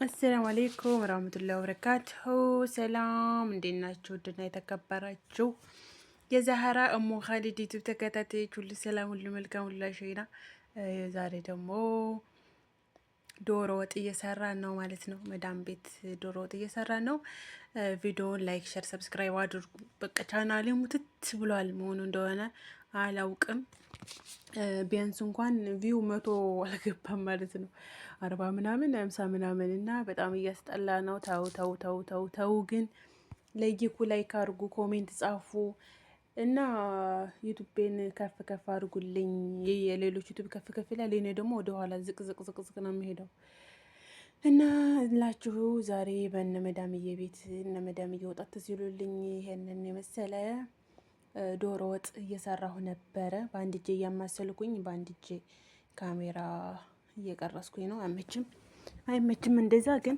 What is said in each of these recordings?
አሰላሙ አሌይኩም ወራህመቱላሂ ወበረካቱሁ። ሰላም እንዴት ናችሁ? ውድና የተከበራችሁ የዛህራ እሙ ኻሊድ ዩቲዩብ ተከታታዮች ሁሉ ሰላም፣ ሁሉ መልካም፣ ሁሉ ሸይና። ዛሬ ደግሞ ዶሮ ወጥ እየሰራን ነው ማለት ነው። መዳም ቤት ዶሮ ወጥ እየሰራን ነው። ቪዲዮውን ላይክ፣ ሸር፣ ሰብስክራይብ አድርጉ። በቃ ቻናሌ ሙትት ብሏል መሆኑ እንደሆነ አላውቅም። ቢያንስ እንኳን ቪው 100 አልገባም ማለት ነው። 40 ምናምን 50 ምናምን እና በጣም እያስጠላ ነው። ተው ግን ለይኩ፣ ላይክ አድርጉ፣ ኮሜንት ጻፉ እና ዩቱቤን ከፍ ከፍ አድርጉልኝ። የሌሎች ዩቱብ ከፍ ከፍ ይላል፣ የኔ ደግሞ ወደ ኋላ ዝቅ ነው የሚሄደው እና ላችሁ ዛሬ በእነ መዳምዬ ቤት እነ መዳምዬ ወጣት ሲሉልኝ ይሄንን የመሰለ ዶሮ ወጥ እየሰራሁ ነበረ። በአንድ እጄ እያማሰልኩኝ በአንድ እጄ ካሜራ እየቀረስኩኝ ነው። አይመችም እንደዛ፣ ግን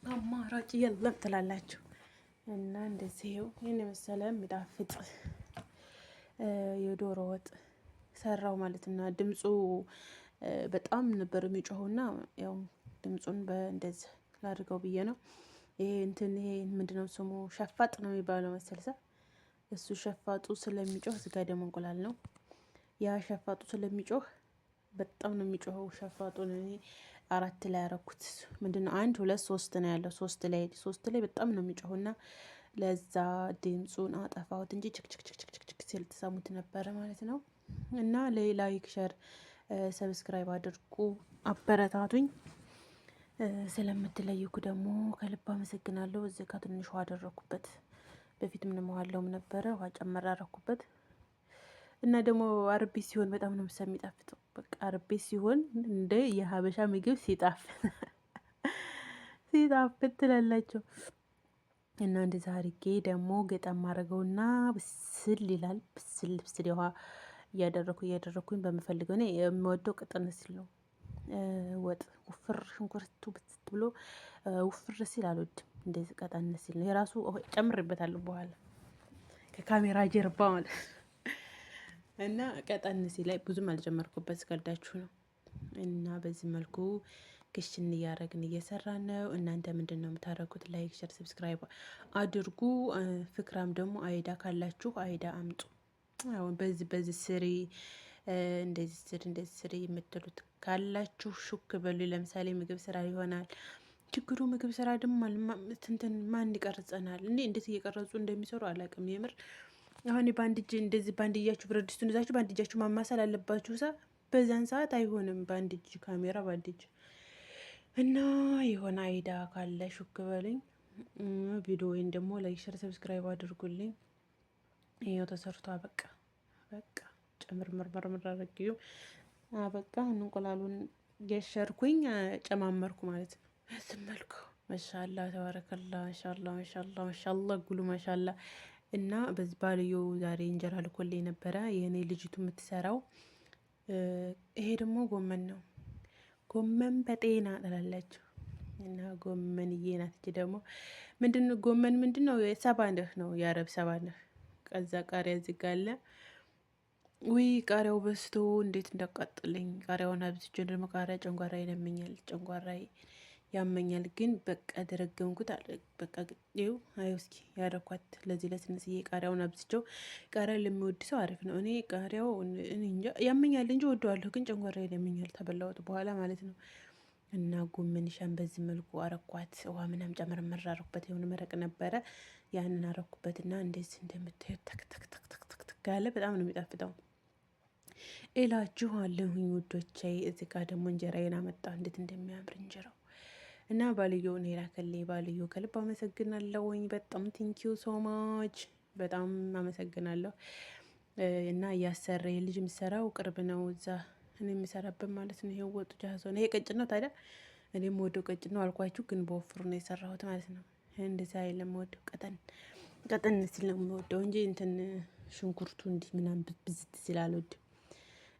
አማራጭ የለም ትላላችሁ እና እንደዚህ ይኸው ይህን የመሰለ የሚጣፍጥ የዶሮ ወጥ ሰራው ማለት እና ድምፁ በጣም ነበር የሚጮኸውና ያው ድምፁን በእንደዚህ ላድርገው ብዬ ነው። ይሄ ምንድነው ስሙ? ሸፋጥ ነው የሚባለው መሰልሳ። እሱ ሸፋጡ ስለሚጮህ፣ እዚጋ ደግሞ እንቁላል ነው። ያ ሸፋጡ ስለሚጮህ በጣም ነው የሚጮኸው። ሸፋጡን እኔ 4 ላይ ያረኩት። ምንድነው 1 2 3 ነው ያለው። 3 ላይ በጣም ነው የሚጮኸውና ለዛ ድምፁን አጠፋሁት እንጂ ችክችክችክችክ ሲል ተሰሙት ነበረ ማለት ነው። እና ላይክ ሸር ሰብስክራይብ አድርጉ፣ አበረታቱኝ። ስለምትለይኩ ደግሞ ከልብ አመሰግናለሁ። እዚህ ጋር ትንሽ ውሃ አደረኩበት። በፊት ምንም ውሃለውም ነበረ፣ ውሃ ጨመር አደረኩበት እና ደግሞ አርቤ ሲሆን በጣም ነው የሚጣፍጠው። በቃ አርቤ ሲሆን እንደ የሀበሻ ምግብ ሲጣፍጥ ትላላቸው እና እንደዛ አርጌ ደግሞ ገጠም አድርገውና ብስል ይላል። ብስል ውሃ እያደረኩኝ በምፈልገው እኔ የምወደው ቅጥን ሲል ነው። ወጥ ውፍር ሽንኩርቱ ብስት ብሎ ውፍር ሲል አልወድም። እንደዚህ ቀጠን ሲል ነው። የራሱ ጨምርበታለሁ በኋላ ከካሜራ ጀርባ ማለት እና ቀጠን ሲል ላይ ብዙም አልጨመርኩበት፣ ስቀልዳችሁ ነው። እና በዚህ መልኩ ክሽን እያረግን እየሰራን ነው። እናንተ ምንድን ነው የምታረጉት? ላይክ ሸር ሰብስክራይብ አድርጉ። ፍክራም ደግሞ አይዳ ካላችሁ አይዳ አምጡ። አሁን በዚህ ስሪ እንደዚህ ስሪ የምትሉት ካላችሁ ሹክ በሉ። ለምሳሌ ምግብ ስራ ይሆናል ችግሩ። ምግብ ስራ ደግሞ ትንትን ማን ይቀርጸናል? እንዴት እየቀረጹ እንደሚሰሩ አላውቅም የምር። አሁን በአንድ እጅ እንደዚህ በአንድ እጃችሁ ብረት ድስቱን ይዛችሁ በአንድ እጃችሁ ማማሰል አለባችሁ። በዛን ሰዓት አይሆንም። በአንድ እጅ ካሜራ በአንድ እጅ እና የሆነ አይዳ ካለ ሹክ በልኝ። ቪዲዮውን ደግሞ ላይክ ሸር ሰብስክራይብ አድርጉልኝ። ይሄው ተሰርቶ በቃ ጨምርምር አድርጌው በቃ እንቁላሉን የሸርኩኝ ጨማመርኩ ማለት ነው። ስመልኩ ማሻአላ ተባረከላ ማሻአላ ጉሉ ማሻአላ። እና በዚህ ባልየው ዛሬ እንጀራ ልኮልኝ ነበረ የኔ ልጅቱ የምትሰራው። ይሄ ደግሞ ጎመን ነው። ጎመን በጤና ትላላችሁ እና ጎመንዬ ናት። እቺ ደግሞ ጎመን ምንድነው? ሰባነህ ነው የአረብ ሰባነህ። ከዛ ቃሪያ ዝጋለ። ውይ ቃሪያው በስቶ እንዴት እንዳቃጥለኝ። ቃሪያውን አብዝቼ ደግሞ ቃሪያ ጨንጓራይ ያመኛል። ግን በቃ ደረገምኩት። በቃ ይኸው አየው እስኪ ያረኳት ለዚህ ለትንሽዬ ቃሪያውን አብዝቼው። ቃሪያ ለሚወድ ሰው አሪፍ ነው። እኔ ቃሪያው እንጃ ያመኛል እንጂ ወደዋለሁ፣ ግን ጨንጓራይ ያመኛል ተበላሁት በኋላ ማለት ነው። እና ጎመንሻን በዚህ መልኩ አረኳት። ውሃ ምናምን ጨመርመር አረኩበት። የሆነ መረቅ ነበረ ያንን አረኩበትና እንደዚህ እንደምታዩት ተክ ያለ በጣም ነው የሚጣፍጠው እላችኋለሁኝ ውዶቼ። እዚህ ጋር ደግሞ እንጀራዬን አመጣሁ። እንዴት እንደሚያምር እንጀራው እና ባልየው ነው የላከልኝ። ባልየው ከልብ አመሰግናለሁኝ። በጣም ቲንኪዩ ሶ ማች፣ በጣም አመሰግናለሁ። እና እያሰራ የልጅ የሚሰራው ቅርብ ነው እዛ እኔ የሚሰራበት ማለት ነው። ይሄው ወጡ ጃዞ ነው። ይሄ ቀጭን ነው ታዲያ። እኔም ወደው ቀጭን ነው አልኳችሁ፣ ግን በወፍሩ ነው የሰራሁት ማለት ነው። እንደዛ አይደለም ወደው ቀጠን ሲል ነው የምወደው እንጂ እንትን ሽንኩርቱ እንዲህ ምናምን ብዝት ሲል አልወድም።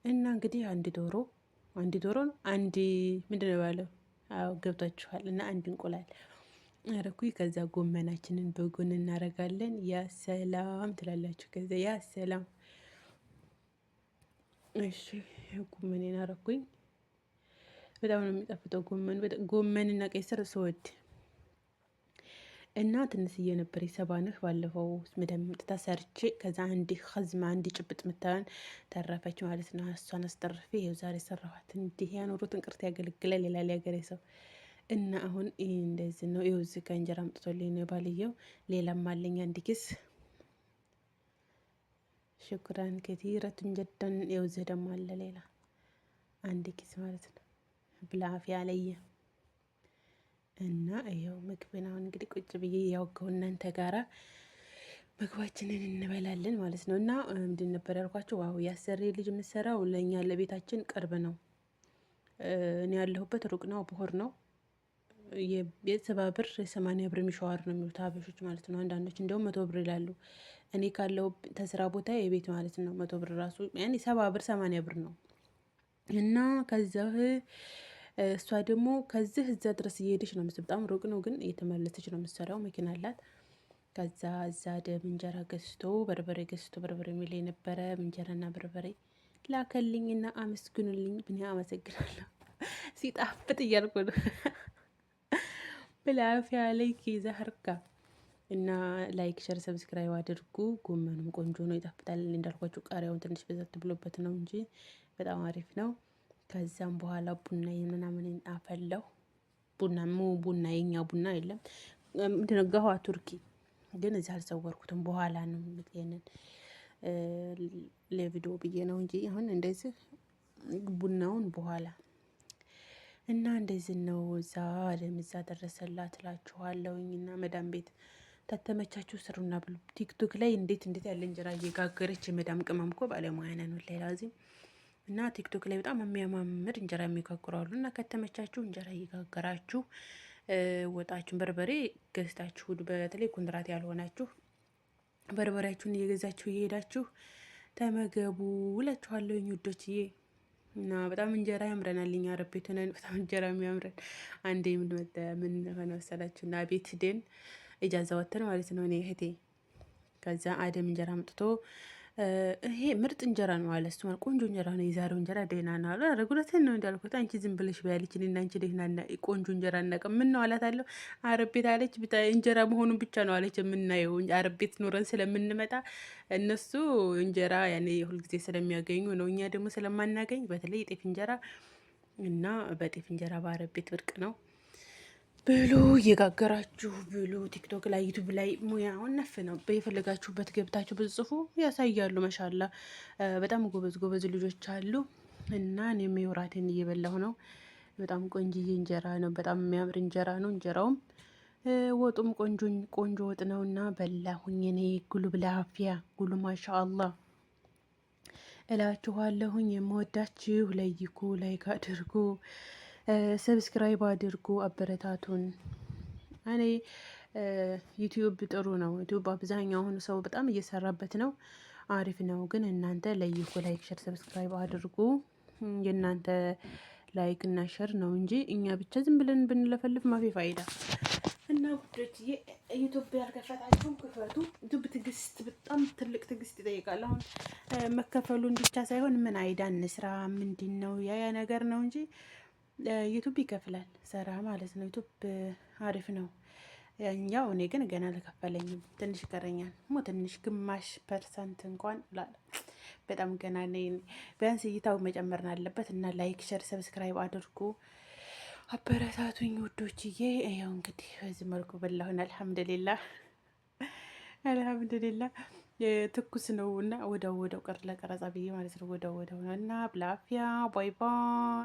እና እንግዲህ አንድ ዶሮ ነው አንድ ምንድነው ያለው? አዎ ገብታችኋል። እና አንድ እንቁላል አረኩኝ። ከዛ ጎመናችንን በጎን እናረጋለን። ያ ሰላም ትላላችሁ። ከዛ ያ ሰላም። እሺ ጎመኔን አረኩኝ። በጣም ነው የሚጣፍጠው ጎመንና ቀይ ስር ስወድ እና ትንሽዬ ነበር የሰባንህ ባለፈው መደም ምጥታ ሰርቼ ከዛ አንድ ኸዝማ አንድ ጭብጥ ምታን ተረፈች ማለት ነው። እሷን አስተርፌ ይኸው ዛሬ ሰራኋት። እንዲህ ያኖሩት እንቅርት ያገለግላል ይላል ያገሬ ሰው። እና አሁን ይህ እንደዚህ ነው። ይኸው እዚህ ጋር እንጀራ አምጥቶልኝ ነው ባልየው። ሌላም አለኝ አንድ ኪስ። ሽኩራን ከቲረቱን ጀዳን። ይኸው እዚህ ደግሞ አለ ሌላ አንድ ኪስ ማለት ነው። ብላፊያ አለየ እና ይኸው ምግብን አሁን እንግዲህ ቁጭ ብዬ ያወጋው እናንተ ጋራ ምግባችንን እንበላለን ማለት ነው። እና ምንድን ነበር ያልኳቸው? ዋው ያሰሬ ልጅ የምሰራው ለእኛ ለቤታችን ቅርብ ነው። እኔ ያለሁበት ሩቅ ነው፣ ብሆር ነው። የሰባ ብር የሰማንያ ብር የሚሸዋር ነው የሚሉት ሀበሾች ማለት ነው። አንዳንዶች እንደውም 100 ብር ይላሉ። እኔ ካለው ተስራ ቦታ የቤት ማለት ነው 100 ብር ራሱ ያኔ 70 ብር 80 ብር ነው። እና ከዛ እሷ ደግሞ ከዚህ እዛ ድረስ እየሄደች ነው። በጣም ሩቅ ነው ግን እየተመለሰች ነው የምትሰራው። መኪና አላት። ከዛ እዛ ደም እንጀራ ገዝቶ በርበሬ ገዝቶ በርበሬ የሚል የነበረ እንጀራና በርበሬ ላከልኝና አመስግኑልኝ። ብኔ አመሰግናለሁ። ሲጣፍጥ እያልኩ ነው። ብላፊያ ላይ ዛህርካ እና ላይክ ሸር ሰብስክራይብ አድርጉ። ጎመኑም ቆንጆ ነው፣ ይጣፍጣል። እንዳልኳችሁ ቃሪያውን ትንሽ በዛት ብሎበት ነው እንጂ በጣም አሪፍ ነው። ከዛም በኋላ ቡና ምናምን አፈላሁ። ቡና የኛ ቡና የለም ምንድነው ጋዋ ቱርኪ ግን እዚህ አልሰወርኩትም። በኋላ ነው ይሄንን ለቪዲዮ ብዬ ነው እንጂ አሁን እንደዚህ ቡናውን በኋላ እና እንደዚህ ነው። እዛ ለምዛ ደረሰላት እላችኋለሁኝ። እና መዳም ቤት ተተመቻችሁ ስሩና ብሉ። ቲክቶክ ላይ እንዴት ያለ እንጀራ እየጋገረች የመዳም ቅመም እኮ ባለሙያ ነን ወላሂ ላዚም። እና ቲክቶክ ላይ በጣም የሚያማምር እንጀራ የሚጋግሩ አሉ። እና ከተመቻችሁ እንጀራ እየጋገራችሁ ወጣችሁን በርበሬ ገዝታችሁ በተለይ ኮንትራት ያልሆናችሁ በርበሬያችሁን እየገዛችሁ እየሄዳችሁ ተመገቡ እላችኋለሁኝ ውዶችዬ። እና በጣም እንጀራ ያምረናል። እኛ አረብ ቤት ሆነን በጣም እንጀራ የሚያምረን አንዴ ምን ሆነ መሰላችሁ? እና ቤት ሄደን ኢጃዛ ወተን ማለት ነው እኔ እህቴ። ከዛ አደም እንጀራ አምጥቶ ይሄ ምርጥ እንጀራ ነው አለ እሱ። ቆንጆ እንጀራ ነው የዛሬው እንጀራ ደህና ነው አለ። ረጉለትን ነው እንዳልኩት። አንቺ ዝም ብለሽ በያለች እና አንቺ ደህና ቆንጆ እንጀራ እናቀም ምን ነው አላታለሁ። አረብ ቤት አለች እንጀራ መሆኑን ብቻ ነው አለች የምናየው። አረብ ቤት ኖረን ስለምንመጣ እነሱ እንጀራ ያኔ ሁልጊዜ ስለሚያገኙ ነው፣ እኛ ደግሞ ስለማናገኝ በተለይ የጤፍ እንጀራ እና በጤፍ እንጀራ በአረብ ቤት ብርቅ ነው። ብሉ እየጋገራችሁ ብሉ። ቲክቶክ ላይ ዩቱብ ላይ ሙያውን ነፍ ነው። የፈለጋችሁበት ገብታችሁ ብጽፉ ያሳያሉ። መሻላ በጣም ጎበዝ ልጆች አሉ። እና እኔም የወራቴን እየበላሁ ነው። በጣም ቆንጅዬ እንጀራ ነው። በጣም የሚያምር እንጀራ ነው። እንጀራውም ወጡም ቆንጆ ወጥ ነው። እና በላሁኝ እኔ ጉሉ ብላፊያ ጉሉ ማሻአላህ እላችኋለሁኝ። የምወዳችሁ ለይኩ ላይክ አድርጉ፣ ሰብስክራይብ አድርጉ፣ አበረታቱን። እኔ ዩቲዩብ ጥሩ ነው። ዩቲዩብ አብዛኛው አሁን ሰው በጣም እየሰራበት ነው፣ አሪፍ ነው። ግን እናንተ ለይኩ ላይክ ሸር ሰብስክራይብ አድርጉ። የእናንተ ላይክ እና ሸር ነው እንጂ እኛ ብቻ ዝም ብለን ብንለፈልፍ ማፊ ፋይዳ። እና ጉዶች ዩቱብ ያልከፈታችሁም ክፈቱ። ዩቱብ ትግስት፣ በጣም ትልቅ ትግስት ይጠይቃል። አሁን መከፈሉን ብቻ ሳይሆን ምን አይዳ እንስራ ምንድን ነው ያ ነገር ነው እንጂ ዩቱብ ይከፍላል ሰራ ማለት ነው። ዩቱብ አሪፍ ነው። ያው እኔ ግን ገና አልከፈለኝም፣ ትንሽ ይቀረኛል። ትንሽ ግማሽ ፐርሰንት እንኳን ላለ በጣም ገና ነኝ። ቢያንስ እይታው መጨመር አለበት። እና ላይክ ሸር ሰብስክራይብ አድርጉ፣ አበረታቱኝ ውዶችዬ። ያው እንግዲህ በዚህ መልኩ በላሁን። አልሐምዱሊላህ ትኩስ ነው እና ወዳው ቀር ለቀረጻ ብዬ ማለት ነው። ወዳው ነው እና ብላፊያ ባይ ባይ